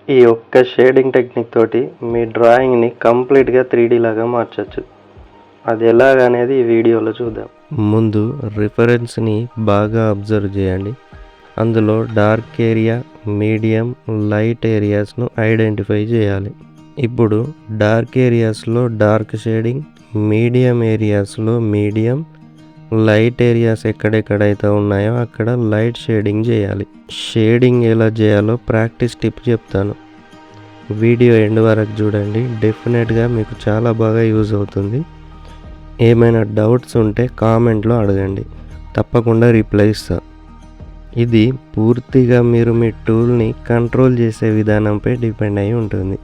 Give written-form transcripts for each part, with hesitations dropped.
ఈ ఒక్క shading technique తోటి మీ డ్రాయింగ్ని కంప్లీట్గా 3D లాగా మార్చచ్చు. అది ఎలాగనేది ఈ వీడియోలో చూద్దాం. ముందు రిఫరెన్స్ని బాగా అబ్జర్వ్ చేయండి. అందులో డార్క్ ఏరియా, మీడియం, లైట్ ఏరియాస్ను ఐడెంటిఫై చేయాలి. ఇప్పుడు డార్క్ ఏరియాస్లో డార్క్ షేడింగ్, మీడియం ఏరియాస్లో మీడియం, లైట్ ఏరియాస్ ఎక్కడెక్కడైతే ఉన్నాయో అక్కడ లైట్ షేడింగ్ చేయాలి. షేడింగ్ ఎలా చేయాలో ప్రాక్టీస్ టిప్ చెప్తాను. వీడియో ఎండ్ వరకు చూడండి. డెఫినెట్గా మీకు చాలా బాగా యూజ్ అవుతుంది. ఏమైనా డౌట్స్ ఉంటే కామెంట్లో అడగండి, తప్పకుండా రిప్లై ఇస్తా. ఇది పూర్తిగా మీరు మీ టూల్ని కంట్రోల్ చేసే విధానంపై డిపెండ్ అయి ఉంటుంది.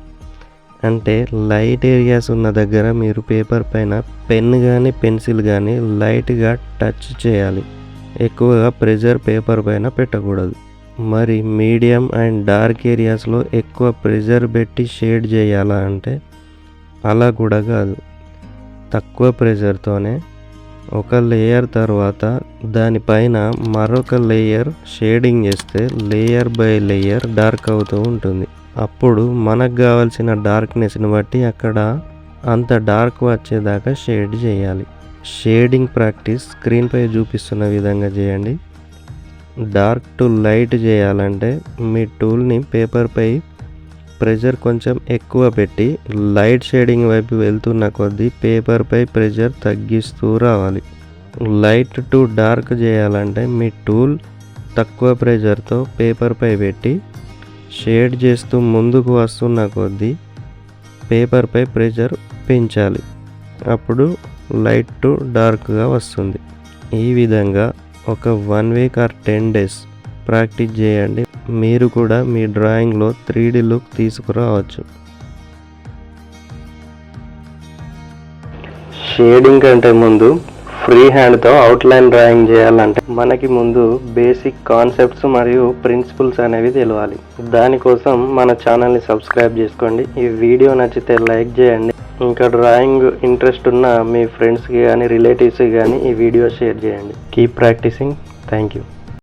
అంటే లైట్ ఏరియాస్ ఉన్న దగ్గర మీరు పేపర్ పైన పెన్ కానీ పెన్సిల్ కానీ లైట్గా టచ్ చేయాలి. ఎక్కువగా ప్రెషర్ పేపర్ పైన పెట్టకూడదు. మరి మీడియం అండ్ డార్క్ ఏరియాస్లో ఎక్కువ ప్రెషర్ పెట్టి షేడ్ చేయాలా అంటే అలా కూడా కాదు. తక్కువ ప్రెషర్తోనే ఒక లేయర్ తర్వాత దానిపైన మరొక లేయర్ షేడింగ్ చేస్తే లేయర్ బై లేయర్ డార్క్ అవుతూ ఉంటుంది. అప్పుడు మనకు కావాల్సిన డార్క్నెస్ని బట్టి అక్కడ అంత డార్క్ వచ్చేదాకా షేడ్ చేయాలి. షేడింగ్ ప్రాక్టీస్ స్క్రీన్పై చూపిస్తున్న విధంగా చేయండి. డార్క్ టు లైట్ చేయాలంటే మీ టూల్ని పేపర్పై ప్రెషర్ కొంచెం ఎక్కువ పెట్టి లైట్ షేడింగ్ వైపు వెళ్తున్న కొద్దీ పేపర్పై ప్రెషర్ తగ్గిస్తూ రావాలి. లైట్ టు డార్క్ చేయాలంటే మీ టూల్ తక్కువ ప్రెషర్తో పేపర్పై పెట్టి షేడ్ చేస్తూ ముందుకు వస్తున్న కొద్దీ పేపర్పై ప్రెషర్ పెంచాలి. అప్పుడు లైట్ టు డార్క్గా వస్తుంది. ఈ విధంగా ఒక 1 వీక్ ఆర్ 10 days ప్రాక్టీస్ చేయండి. మీరు కూడా మీ డ్రాయింగ్లో 3D లుక్ తీసుకురావచ్చు. షేడింగ్ కంటే ముందు ఫ్రీ హ్యాండ్తో అవుట్లైన్ డ్రాయింగ్ చేయాలంటే మనకి ముందు బేసిక్ కాన్సెప్ట్స్ మరియు ప్రిన్సిపల్స్ అనేవి తెలియాలి. దానికోసం మన ఛానల్ని సబ్స్క్రైబ్ చేసుకోండి. ఈ వీడియో నచ్చితే లైక్ చేయండి. ఇంకా డ్రాయింగ్ ఇంట్రెస్ట్ ఉన్న మీ ఫ్రెండ్స్కి కానీ రిలేటివ్స్కి కానీ ఈ వీడియో షేర్ చేయండి. Keep practising. Thank you.